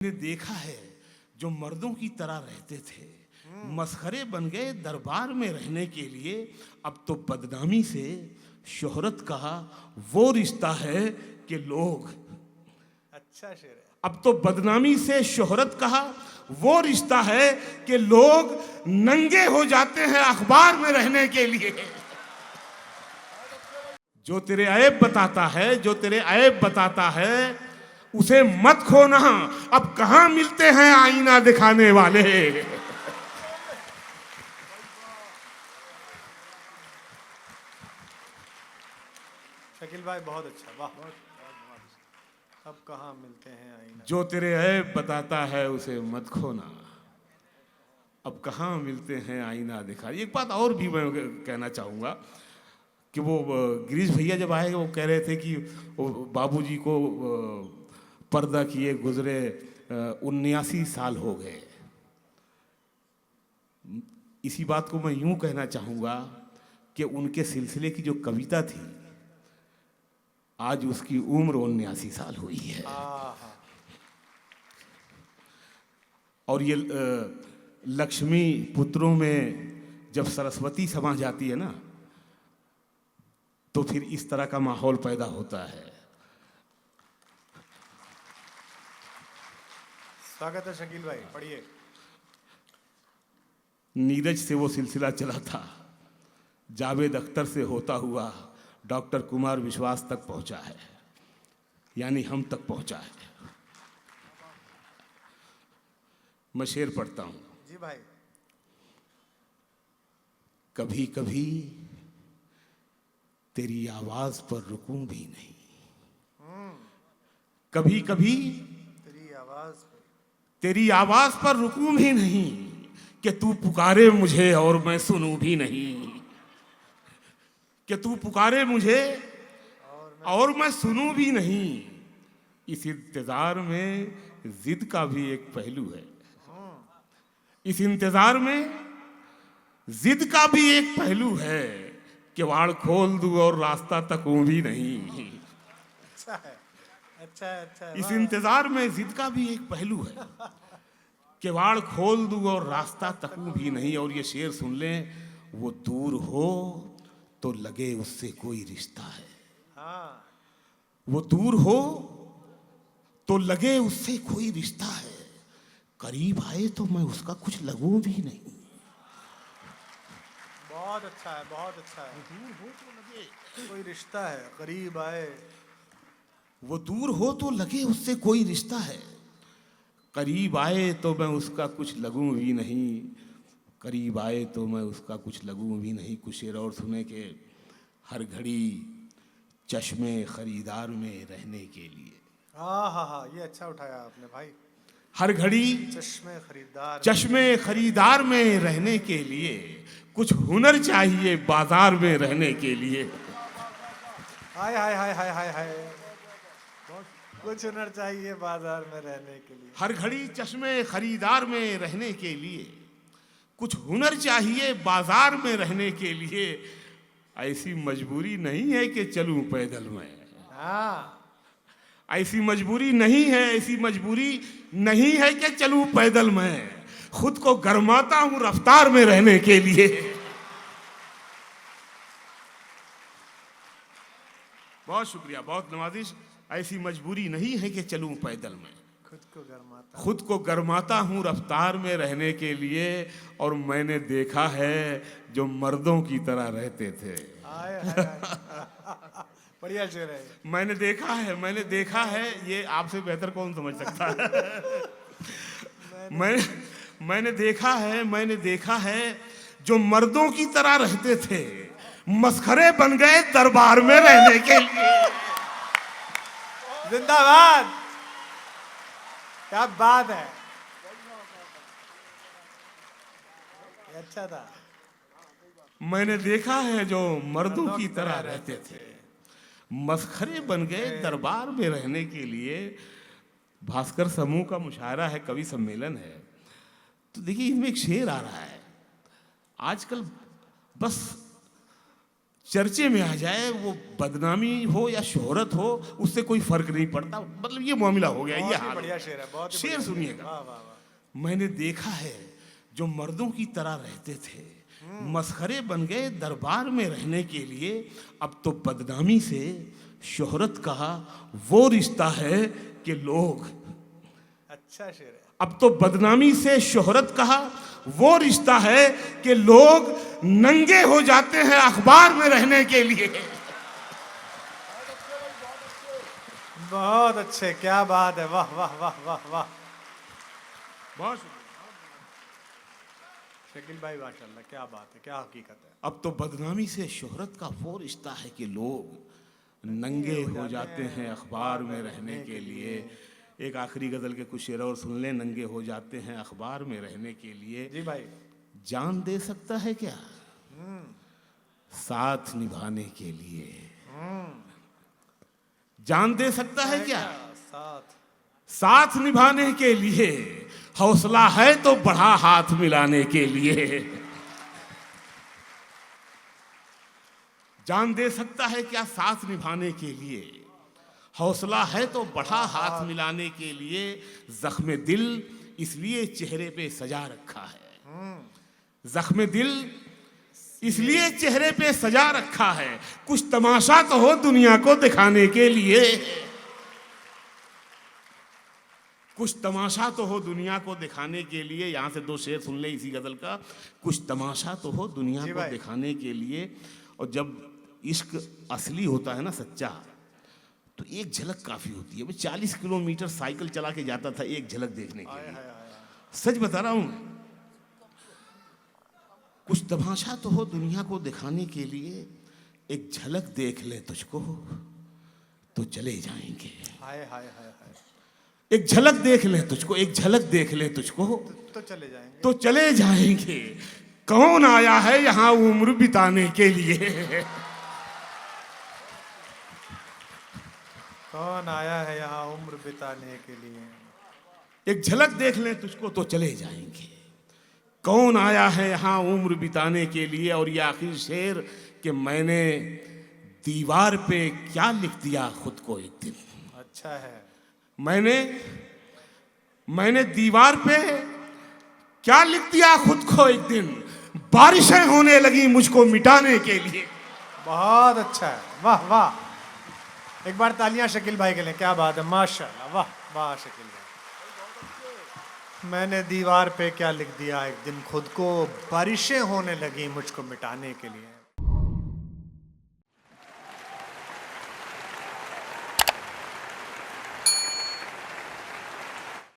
ने देखा है जो मर्दों की तरह रहते थे, मसखरे बन गए दरबार में रहने के लिए। अब तो बदनामी से शोहरत का वो रिश्ता है कि लोग, अच्छा शेर है। अब तो बदनामी से शोहरत कहा वो रिश्ता है कि लोग नंगे हो जाते हैं अखबार में रहने के लिए। जो तेरे ऐब बताता है, जो तेरे ऐब बताता है, उसे मत खोना। अब कहां मिलते हैं आईना दिखाने वाले। शकील भाई बहुत अच्छा, वाह। अब कहाँ मिलते हैं आईना। जो तेरे ऐब बताता है उसे मत खोना, अब कहां मिलते हैं आईना दिखा। एक बात और भी मैं कहना चाहूंगा कि वो गिरीश भैया जब आए वो कह रहे थे कि वो बाबूजी को पर्दा किए गुजरे 79 साल हो गए। इसी बात को मैं यूं कहना चाहूंगा कि उनके सिलसिले की जो कविता थी आज उसकी उम्र 79 साल हुई है। और ये लक्ष्मी पुत्रों में जब सरस्वती समा जाती है ना तो फिर इस तरह का माहौल पैदा होता है। स्वागत है शकील भाई, पढ़िए। नीरज से वो सिलसिला चला था, जावेद अख्तर से होता हुआ डॉक्टर कुमार विश्वास तक पहुंचा है, यानी हम तक पहुंचा है। मैं शेर पढ़ता हूं। जी भाई। कभी कभी तेरी आवाज पर रुकूं भी नहीं, कभी कभी तेरी आवाज पर रुकूं भी नहीं कि तू पुकारे मुझे और मैं सुनूं भी नहीं, कि तू पुकारे मुझे और मैं सुनूं भी नहीं। इस इंतजार में जिद का भी एक पहलू है, इस इंतजार में जिद का भी एक पहलू है कि वाड़ खोल दूं और रास्ता तकूं भी नहीं। अच्छा है, अच्छा है, अच्छा है। इस इंतजार में जिद का भी एक पहलू है कि वाड़ खोल दूं और रास्ता तकूं भी नहीं। और ये शेर सुन लें, वो दूर हो तो लगे उससे कोई रिश्ता है, हाँ। वो दूर हो तो लगे उससे कोई रिश्ता है, करीब आए तो मैं उसका कुछ लगूं भी नहीं। बहुत अच्छा है, बहुत अच्छा है। दूर हो तो लगे कोई रिश्ता है, करीब आए। वो दूर हो तो लगे उससे कोई रिश्ता है, करीब आए तो मैं उसका कुछ लगूं भी नहीं, करीब आए तो मैं उसका कुछ लगूं भी नहीं। कुछ शेर और सुने के हर घड़ी चश्मे खरीदार में रहने के लिए। हाँ हाँ हाँ, ये अच्छा उठाया आपने भाई। हर घड़ी चश्मे खरीदार में रहने के लिए कुछ हुनर चाहिए बाजार में रहने के लिए। हाय हाय हाय हाय हाय हाय, कुछ हुनर चाहिए बाजार में रहने के लिए। हर घड़ी चश्मे खरीदार में रहने के लिए कुछ हुनर चाहिए बाजार में रहने के लिए। ऐसी मजबूरी नहीं है कि चलूं पैदल मैं, हाँ। ऐसी मजबूरी नहीं है, ऐसी मजबूरी नहीं है कि चलूं पैदल मैं, खुद को गरमाता हूं रफ्तार में रहने के लिए। बहुत शुक्रिया, बहुत नवाजिश। ऐसी मजबूरी नहीं है कि चलूं पैदल मैं, खुद को गरमाता हूं रफ्तार में रहने के लिए। और मैंने देखा है जो मर्दों की तरह रहते थे। बढ़िया शेर है। मैंने देखा है, ये आपसे बेहतर कौन समझ सकता है। मैंने देखा है जो मर्दों की तरह रहते थे, मसखरे बन गए दरबार में रहने के लिए। जिंदाबाद, क्या बात है, अच्छा था। मैंने देखा है जो मर्दों की तरह रहते थे, मसखरे बन गए दरबार में रहने के लिए। भास्कर समूह का मुशायरा है, कवि सम्मेलन है, तो देखिए इसमें एक शेर आ रहा है। आजकल बस चर्चे में आ जाए, वो बदनामी हो या शोहरत हो, उससे कोई फर्क नहीं पड़ता। मतलब ये मामला हो गया, ये बहुत ही हाल। बढ़िया शेर है, बहुत ही शेर बढ़िया। सुनिएगा। वाह वाह वाह। मैंने देखा है जो मर्दों की तरह रहते थे, मसखरे बन गए दरबार में रहने के लिए। अब तो बदनामी से शोहरत का वो रिश्ता है कि लोग, अच्छा शेर है। अब तो बदनामी से शोहरत का वो रिश्ता है कि लोग नंगे हो जाते हैं अखबार में रहने के लिए। बहुत अच्छे, क्या बात है, वाह वाह वाह वाह वाह। बहुत शकील भाई माशाल्लाह, क्या बात है, क्या हकीकत है। अब तो बदनामी से शोहरत का वो रिश्ता है कि लोग नंगे हो जाते हैं अखबार में रहने के लिए। एक आखिरी गजल के कुछ शेर और सुन लें। नंगे हो जाते हैं अखबार में रहने के लिए, जी भाई। जान दे सकता है क्या साथ निभाने के लिए? जान दे सकता है क्या साथ साथ निभाने के लिए? हौसला है तो बढ़ा हाथ मिलाने के लिए। जान दे सकता है क्या साथ निभाने के लिए? हौसला है तो बढ़ा हाथ मिलाने के लिए। जख्म दिल इसलिए चेहरे पे सजा रखा है, जख्म दिल इसलिए चेहरे पे सजा रखा है। कुछ तमाशा तो हो दुनिया को दिखाने के लिए, कुछ तमाशा तो हो दुनिया को दिखाने के लिए। यहां से दो शेर सुन ले इसी गजल का। कुछ तमाशा तो हो दुनिया जी को भाई। दिखाने के लिए। और जब इश्क असली होता है ना, सच्चा, तो एक झलक काफी होती है। मैं 40 किलोमीटर साइकिल चला के जाता था एक झलक देखने के लिए। सच बता रहा हूं। कुछ तमाशा तो हो दुनिया को दिखाने के लिए, एक झलक देख ले तुझको तो चले जाएंगे। हाय हाय हाय हाय। एक झलक देख ले तुझको, एक झलक देख ले तुझको तो चले जाएंगे। तो चले जाएंगे। कौन आया है यहाँ उम्र बिताने के लिए? कौन आया है यहाँ उम्र बिताने के लिए? एक झलक देख ले तुझको तो चले जाएंगे। कौन आया है यहाँ उम्र बिताने के लिए? और ये आखिरी शेर कि मैंने दीवार पे क्या लिख दिया खुद को एक दिन। अच्छा है। मैंने दीवार पे क्या लिख दिया खुद को एक दिन। बारिशें होने लगी मुझको मिटाने के लिए। बहुत अच्छा है, वाह वाह। एक बार तालियां शकील भाई के लिए, क्या बात है, माशाल्लाह, वाह वाह शकील भाई। मैंने दीवार पे क्या लिख दिया एक दिन खुद को, बारिशें होने लगी मुझको मिटाने के लिए।